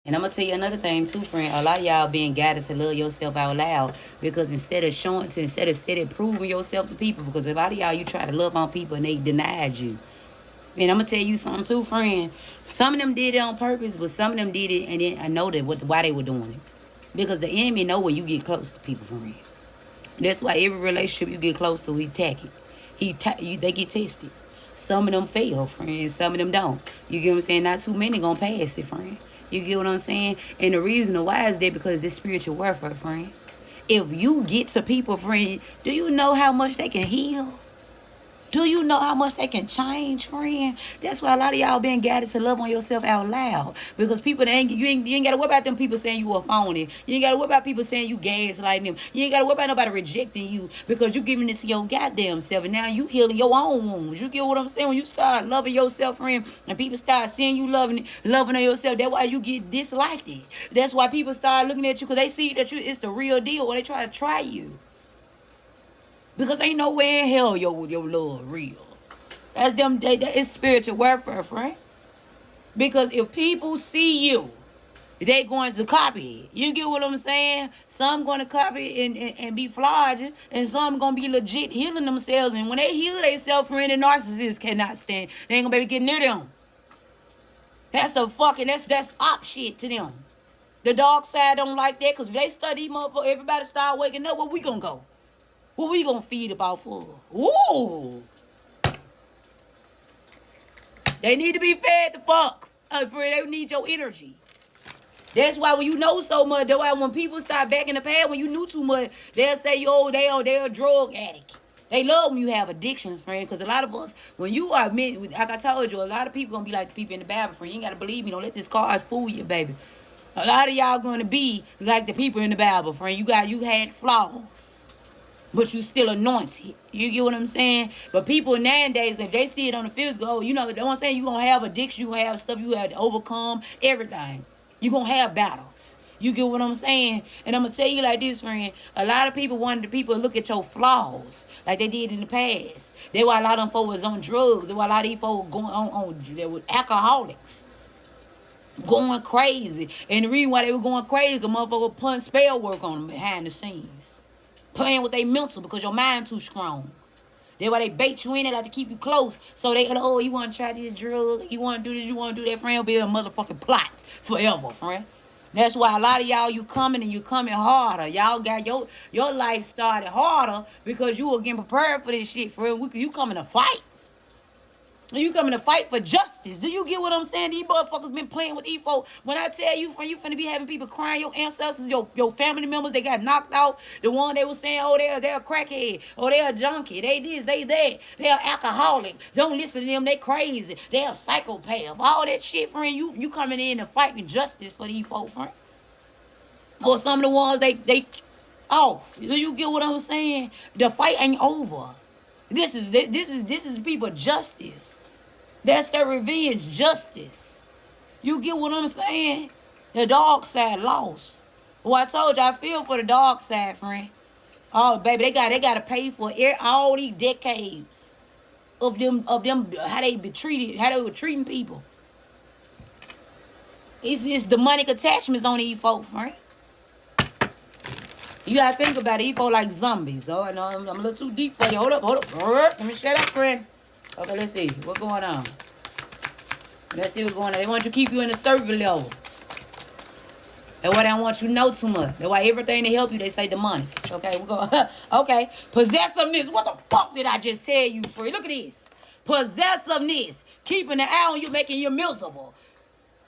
And I'm gonna tell you another thing too, friend. A lot of y'all being guided to love yourself out loud because instead of steady proving yourself to people, because a lot of y'all you try to love on people and they denied you. And I'm gonna tell you something too, friend. Some of them did it on purpose, but some of them did it and then I know that why they were doing it. Because the enemy know when you get close to people, friend. That's why every relationship you get close to, he tack it. They get tested. Some of them fail, friend. Some of them don't. You get what I'm saying? Not too many gonna pass it, friend. You get what I'm saying? And the reason why is that because this spiritual warfare, friend. If you get to people, friend, do you know how much they can heal? Do you know how much they can change, friend? That's why a lot of y'all been guided to love on yourself out loud. Because people, you ain't got to worry about them people saying you a phony. You ain't got to worry about people saying you gaslighting them. You ain't got to worry about nobody rejecting you because you giving it to your goddamn self. And now you healing your own wounds. You get what I'm saying? When you start loving yourself, friend, and people start seeing you loving on yourself, that's why you get disliked. That's why people start looking at you because they see that it's the real deal or they try to try you. Because ain't nowhere in hell your love real. That's them. That is spiritual warfare, friend. Because if people see you, they going to copy it. You get what I'm saying? Some going to copy and be flogging, and some going to be legit healing themselves. And when they heal themselves, friend, the narcissists cannot stand. They ain't going to be able to get near them. That's op shit to them. The dark side don't like that because if they study motherfucker, everybody start waking up, where we going to go? What we gonna feed about for? Ooh. They need to be fed the fuck. Friend, they need your energy. That's why when you know so much, that's why when people start back in the past, when you knew too much, they'll say, yo, they're a drug addict. They love when you have addictions, friend, because a lot of us, when you are like I told you, a lot of people gonna be like the people in the Bible, friend. You ain't gotta believe me. Don't let this cause fool you, baby. A lot of y'all gonna be like the people in the Bible, friend. You had flaws. But you still anointed. You get what I'm saying? But people nowadays, if they see it on the physical, oh, you know what I'm saying? You're going to have addiction. You going to have stuff you have to overcome. Everything. You're going to have battles. You get what I'm saying? And I'm going to tell you like this, friend. A lot of people wanted people to look at your flaws like they did in the past. That's why a lot of them folks was on drugs. That's why a lot of these folks going on they were alcoholics. Going crazy. And the reason why they were going crazy, the motherfucker putting spell work on them behind the scenes. Playing with their mental because your mind too strong. That's why they bait you in it like to keep you close. So they, oh, you want to try this drug, you want to do this, you want to do that, friend, be a motherfucking plot forever, friend. That's why a lot of y'all, you coming harder. Y'all got your life started harder because you were getting prepared for this shit, friend. You coming to fight. You coming to fight for justice. Do you get what I'm saying? These motherfuckers been playing with these folks. When I tell you, friend, you finna be having people crying, your ancestors, your family members, they got knocked out. The one they was saying, oh, they're a crackhead. Oh, they're a junkie. They this, they that. They're alcoholic. Don't listen to them. They crazy. They're a psychopath. All that shit, friend. You coming in and fighting justice for these folks, friend. Or some of the ones they off. You get what I'm saying? The fight ain't over. This is people justice. That's their revenge justice. You get what I'm saying? The dark side lost. Well, I told you I feel for the dark side, friend. Oh, baby, they gotta pay for all these decades of them how they be treated, how they were treating people. It's demonic attachments on these folks, friend. You gotta think about it. These folks like zombies. Oh, no, I'm a little too deep for you. Hold up. Let me shut up, friend. Okay, let's see. What's going on? Let's see what's going on. They want you to keep you in the survey level. That's why they don't want you to know too much. That's why everything they help you, they say demonic. Okay, we're going. Okay. Possessiveness. What the fuck did I just tell you, friend? Look at this. Possessiveness. Keeping the eye on you, making you miserable.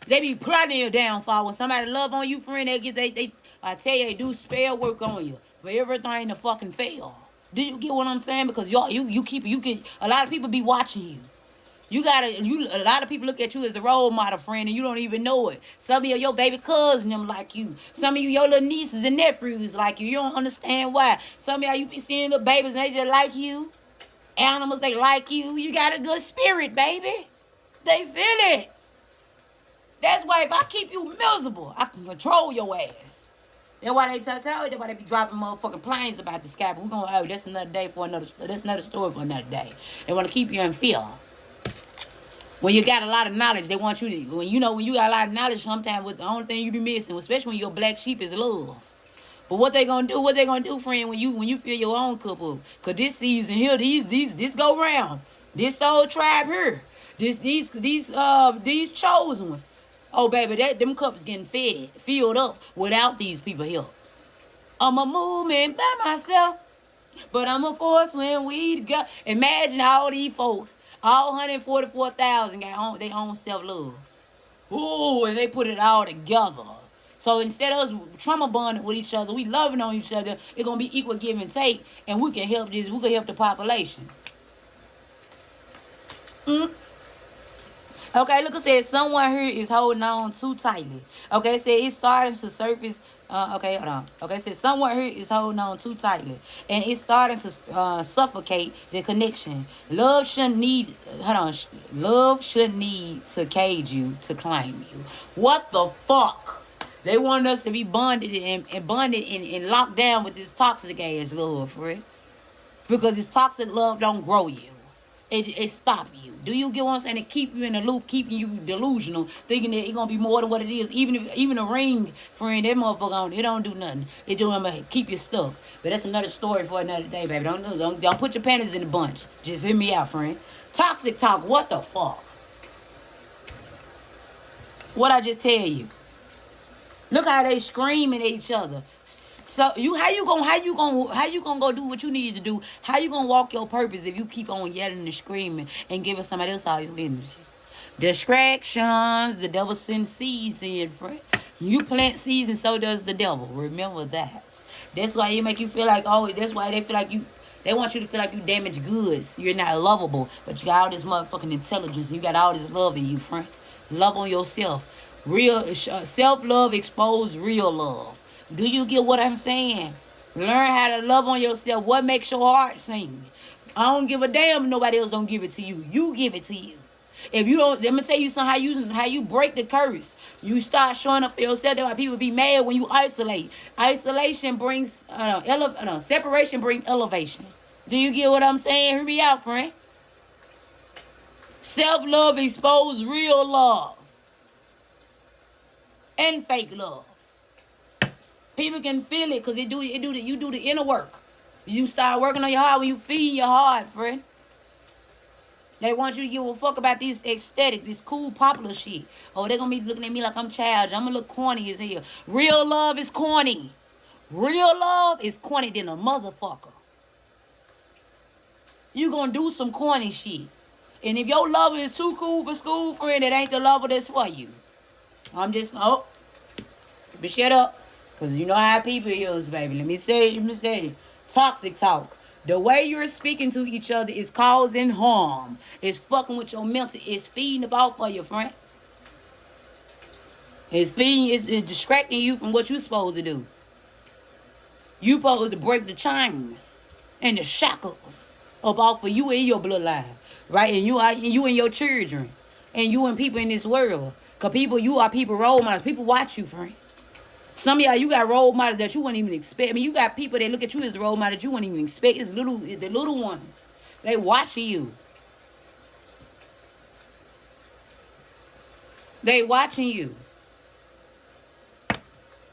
They be plotting your downfall. When somebody love on you, friend, I tell you, they do spell work on you for everything to fucking fail. Do you get what I'm saying? Because a lot of people be watching you. A lot of people look at you as the role model, friend, and you don't even know it. Some of your baby cousins them like you. Some of your little nieces and nephews like you. You don't understand why. Some of y'all, you be seeing the babies and they just like you. Animals, they like you. You got a good spirit, baby. They feel it. That's why if I keep you miserable, I can control your ass. That's why they tell you. That's why they be dropping motherfucking planes about the sky. But we're gonna that's another story for another day. They want to keep you in fear. When you got a lot of knowledge, they want you to, when you got a lot of knowledge, sometimes with the only thing you be missing, especially when you're a black sheep, is love. But what they gonna do? What they gonna do, friend? When you feel your own cup up? Cause this season here, this go round. This old tribe here, these chosen ones. Oh baby, them cups getting filled up without these people here. I'm a movement by myself, but I'm a force when we go. Imagine all these folks, all 144,000 got their own self love. Ooh, and they put it all together. So instead of us trauma bonding with each other, we loving on each other, it's gonna be equal give and take, and we can help the population. Okay, look, it says someone here is holding on too tightly. Okay, it says it's starting to surface. Okay, hold on. Okay, it says someone here is holding on too tightly, and it's starting to suffocate the connection. Love shouldn't need. Hold on. Love shouldn't need to cage you to claim you. What the fuck? They want us to be bonded and locked down with this toxic ass love, friend. Because this toxic love don't grow you. It stop you. Do you get what I'm saying? It keep you in the loop, keeping you delusional, thinking that it's gonna be more than what it is. Even a ring, friend, that motherfucker it don't do nothing. It do keep you stuck. But that's another story for another day, baby. Don't put your panties in a bunch. Just hear me out, friend. Toxic talk. What the fuck? What I just tell you? Look how they screaming at each other. So how you gonna go do what you need to do? How you gonna walk your purpose if you keep on yelling and screaming and giving somebody else all your energy? Distractions. The devil sends seeds in, friend. You plant seeds and so does the devil. Remember that. That's why you make you feel like that's why they feel like you. They want you to feel like you damaged goods. You're not lovable, but you got all this motherfucking intelligence. And you got all this love in you, friend. Love on yourself. Real self-love expose real love. Do you get what I'm saying? Learn how to love on yourself. What makes your heart sing? I don't give a damn if nobody else don't give it to you. You give it to you. If you don't, let me tell you something, how you break the curse. You start showing up for yourself. That's why people be mad when you isolate. Isolation brings, separation brings elevation. Do you get what I'm saying? Hear me out, friend. Self-love expose real love. And fake love. People can feel it because you do the inner work. You start working on your heart when you feed your heart, friend. They want you to give a fuck about this aesthetic, this cool popular shit. Oh, they're gonna be looking at me like I'm childish. I'm gonna look corny as hell. Real love is corny. Real love is corny than a motherfucker. You gonna do some corny shit. And if your lover is too cool for school, friend, it ain't the lover that's for you. But shut up. Because you know how people is, baby. Let me say. Toxic talk. The way you're speaking to each other is causing harm. It's fucking with your mental. It's feeding about for you, friend. It's distracting you from what you're supposed to do. You supposed to break the chains and the shackles about for you and your bloodline. Right? And you and your children. And you and people in this world. Because you are people role models. People watch you, friend. Some of y'all, you got role models that you wouldn't even expect. I mean, you got people that look at you as role models that you wouldn't even expect. It's the little ones. They watching you. They watching you.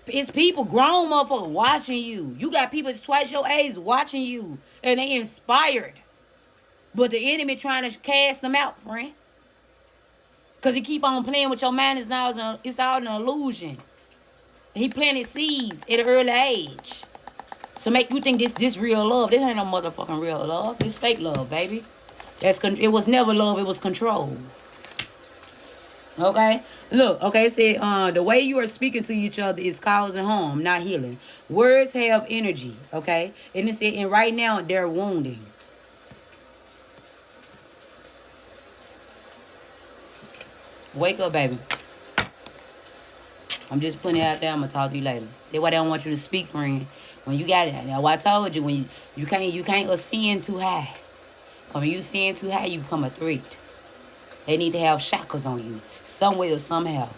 It's people, grown motherfuckers, watching you. You got people that's twice your age watching you. And they inspired. But the enemy trying to cast them out, friend. Because he keep on playing with your mind. It's all an illusion. He planted seeds at an early age. So make you think this real love. This ain't no motherfucking real love. It's fake love, baby. It was never love. It was control. Okay? Look, okay, it said, the way you are speaking to each other is causing harm, not healing. Words have energy, okay? And it said, and right now, they're wounding. Wake up, baby. I'm just putting it out there. I'm going to talk to you later. That's why they don't want you to speak, friend. When you got it. That's why I told you, when you can't ascend too high. When you ascend too high, you become a threat. They need to have shackles on you. Some way or somehow.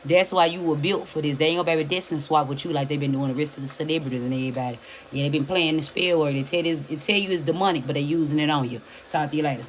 That's why you were built for this. They ain't gonna be able to destiny swap with you like they've been doing the rest of the celebrities and everybody. Yeah, they've been playing the spell word. They tell you it's demonic, but they using it on you. Talk to you later.